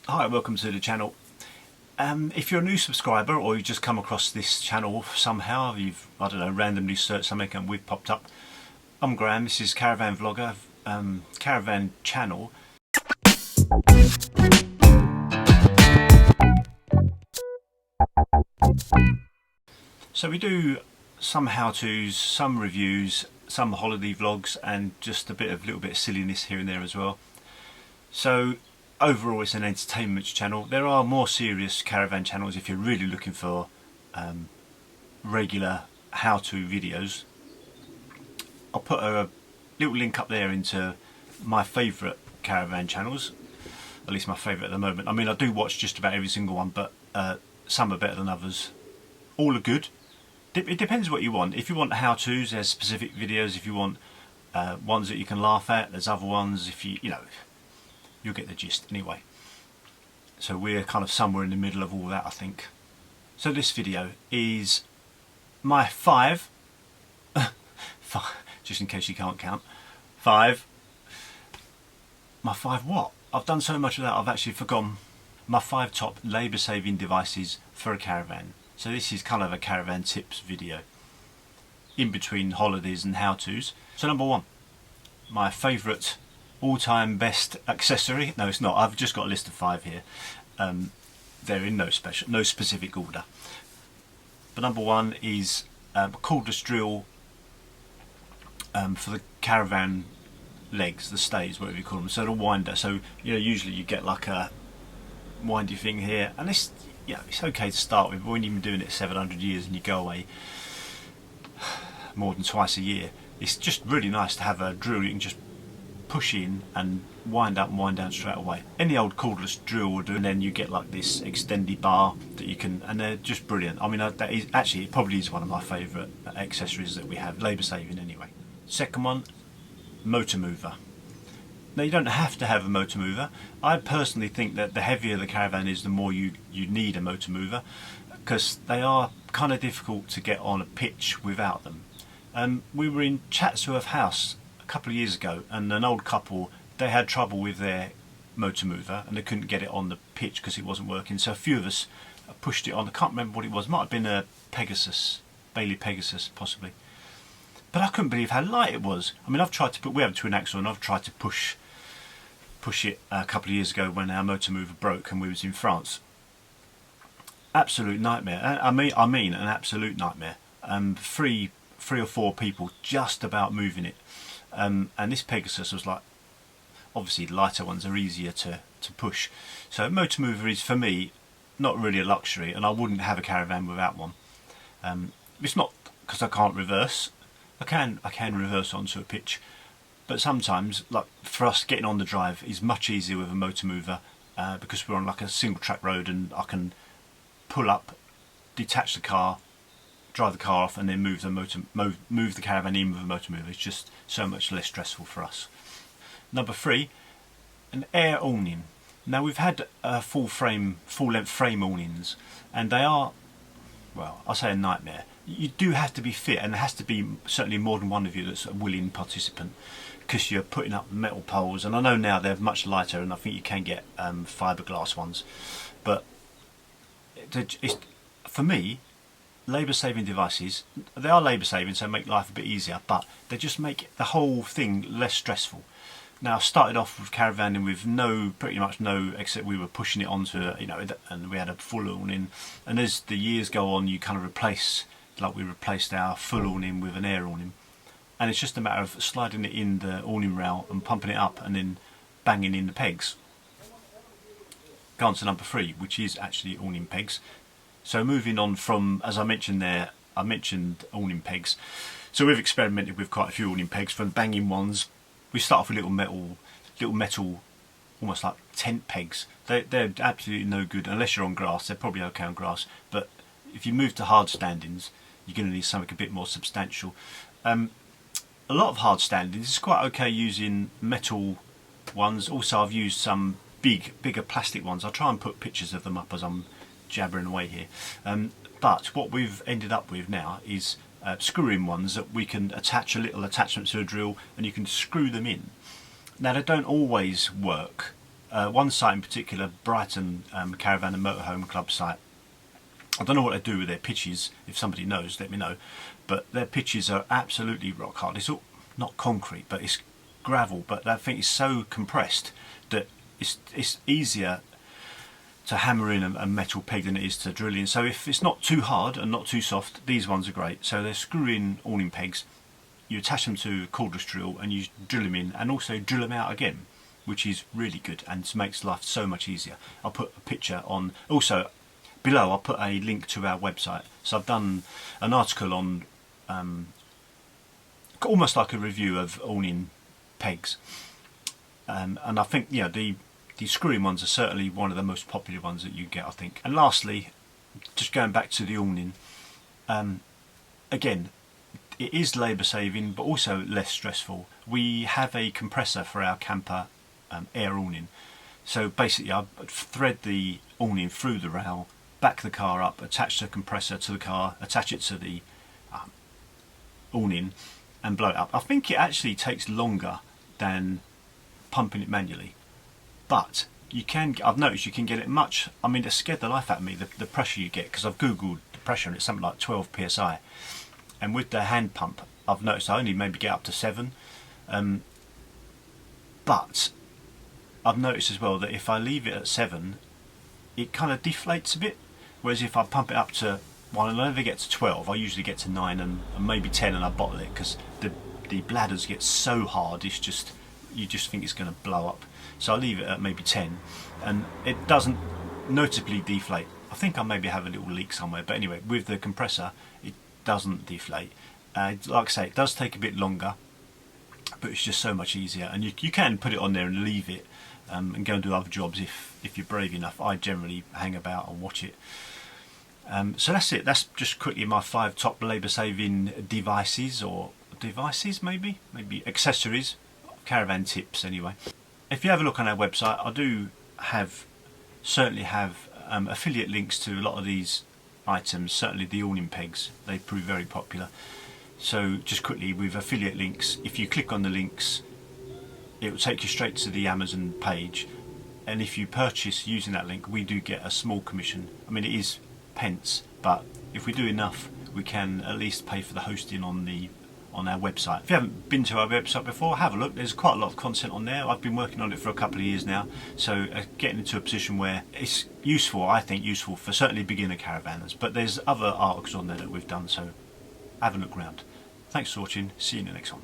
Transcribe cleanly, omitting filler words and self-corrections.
Hi, welcome to the channel. If you're a new subscriber or you just come across this channel somehow, you've, I don't know, randomly searched something and we've popped up. I'm Graham, this is Caravan Vlogger, Caravan channel. So we do some how-tos, some reviews, some holiday vlogs and just a little bit of silliness here and there as well. So overall it's an entertainment channel. There are more serious caravan channels if you're really looking for regular how-to videos. I'll put a little link up there into my favourite caravan channels, at least my favourite at the moment. I mean, I do watch just about every single one, but some are better than others. All are good. It depends what you want. If you want how-tos, there's specific videos. If you want ones that you can laugh at, there's other ones. If you know, you'll get the gist anyway. So we're kind of somewhere in the middle of all that, I think. So this video is my five, just in case you can't count, my five what? I've done so much of that I've actually forgotten. My 5 top labour saving devices for a caravan. So this is kind of a caravan tips video in between holidays and how-tos. So number 1, my favourite all-time best accessory. No, it's not. I've just got a list of 5 here. They're in no specific order. But number 1 is Cordless Drill for the caravan legs, the stays, whatever you call them. So the winder. So you know, usually you get like a windy thing here, and this, you know, it's okay to start with. But when you've been doing it 700 years and you go away more than twice a year, it's just really nice to have a drill you can just push in and wind up and wind down straight away. Any old cordless drill will do, and then you get like this extendy bar that you can, and they're just brilliant. I mean, that is actually, it probably is one of my favourite accessories that we have, labour saving anyway. Second one, motor mover. Now, you don't have to have a motor mover. I personally think that the heavier the caravan is, the more you need a motor mover, because they are kind of difficult to get on a pitch without them. We were in Chatsworth House a couple of years ago, and an old couple, they had trouble with their motor mover and they couldn't get it on the pitch because it wasn't working. So a few of us pushed it on. I can't remember what it was. It might have been a Pegasus, Bailey Pegasus possibly. But I couldn't believe how light it was. I mean, I've tried to put, we have a twin axle, and I've tried to push it a couple of years ago when our motor mover broke and we was in France. Absolute nightmare. I mean an absolute nightmare. 3 or 4 people just about moving it. And this Pegasus was like, obviously lighter ones are easier to push. So motor mover is, for me, not really a luxury, and I wouldn't have a caravan without one. It's not because I can't reverse. I can reverse onto a pitch, but sometimes, like for us, getting on the drive is much easier with a motor mover because we're on like a single track road, and I can pull up, detach the car, drive the car off, and then move the caravan in with a motor mover. It's just so much less stressful for us. Number 3, an air awning. Now, we've had full length frame awnings, and they are, well, I'll say a nightmare. You do have to be fit, and there has to be certainly more than one of you that's a willing participant, because you're putting up metal poles, and I know now they're much lighter, and I think you can get fiberglass ones, but for me, labour saving devices, they are labour saving, so make life a bit easier, but they just make the whole thing less stressful. Now, I started off with caravanning with pretty much no, except we were pushing it onto, you know, and we had a full awning, and as the years go on, you kind of replace, like we replaced our full awning with an air awning, and it's just a matter of sliding it in the awning rail and pumping it up and then banging in the pegs. Go on to number 3, which is actually awning pegs. So moving on from, as I mentioned there, I mentioned awning pegs. So we've experimented with quite a few awning pegs. From banging ones, we start off with little metal, almost like tent pegs. They're absolutely no good unless you're on grass. They're probably okay on grass, but if you move to hard standings, you're going to need something a bit more substantial. A lot of hard standings is quite okay using metal ones. Also, I've used some bigger plastic ones. I'll try and put pictures of them up as I'm jabbering away here. But what we've ended up with now is screw-in ones that we can attach a little attachment to a drill, and you can screw them in. Now, they don't always work one site in particular, Brighton Caravan and Motorhome Club site. I don't know what they do with their pitches. If somebody knows, let me know. But their pitches are absolutely rock hard. It's all not concrete, but it's gravel. But I think it's so compressed that it's easier to hammer in a metal peg than it is to drill in. So if it's not too hard and not too soft, these ones are great. So they're screw-in awning pegs. You attach them to a cordless drill and you drill them in and also drill them out again, which is really good and makes life so much easier. I'll put a picture on. Also, below I'll put a link to our website. So I've done an article on almost like a review of awning pegs, and I think the screw-in ones are certainly one of the most popular ones that you get, I think. And lastly, just going back to the awning, again, it is labour saving but also less stressful. We have a compressor for our camper air awning, so basically I thread the awning through the rail, back the car up, attach the compressor to the car, attach it to the awning and blow it up. I think it actually takes longer than pumping it manually, but I've noticed you can get it much. I mean, it scared the life out of me, the pressure you get, because I've googled the pressure and it's something like 12 psi, and with the hand pump I've noticed I only maybe get up to 7, but I've noticed as well that if I leave it at 7 it kind of deflates a bit, whereas if I pump it up to, well, I never get to 12, I usually get to 9 and maybe 10 and I bottle it, because the bladders get so hard, it's just, you just think it's going to blow up. So I leave it at maybe 10 and it doesn't noticeably deflate. I think I maybe have a little leak somewhere, but anyway, with the compressor it doesn't deflate. Like I say, it does take a bit longer, but it's just so much easier, and you can put it on there and leave it and go and do other jobs if you're brave enough. I generally hang about and watch it. So that's it. That's just quickly my 5 top labour saving devices, or maybe accessories, caravan tips anyway. If you have a look on our website, I do certainly have affiliate links to a lot of these items, certainly the awning pegs. They prove very popular. So just quickly, with affiliate links, if you click on the links it will take you straight to the Amazon page, and if you purchase using that link we do get a small commission. I mean, it is pence, but if we do enough we can at least pay for the hosting on our website. If you haven't been to our website before, have a look. There's quite a lot of content on there. I've been working on it for a couple of years now, so getting into a position where it's useful, I think useful for certainly beginner caravanners, but there's other articles on there that we've done, so have a look around. Thanks for watching, see you in the next one.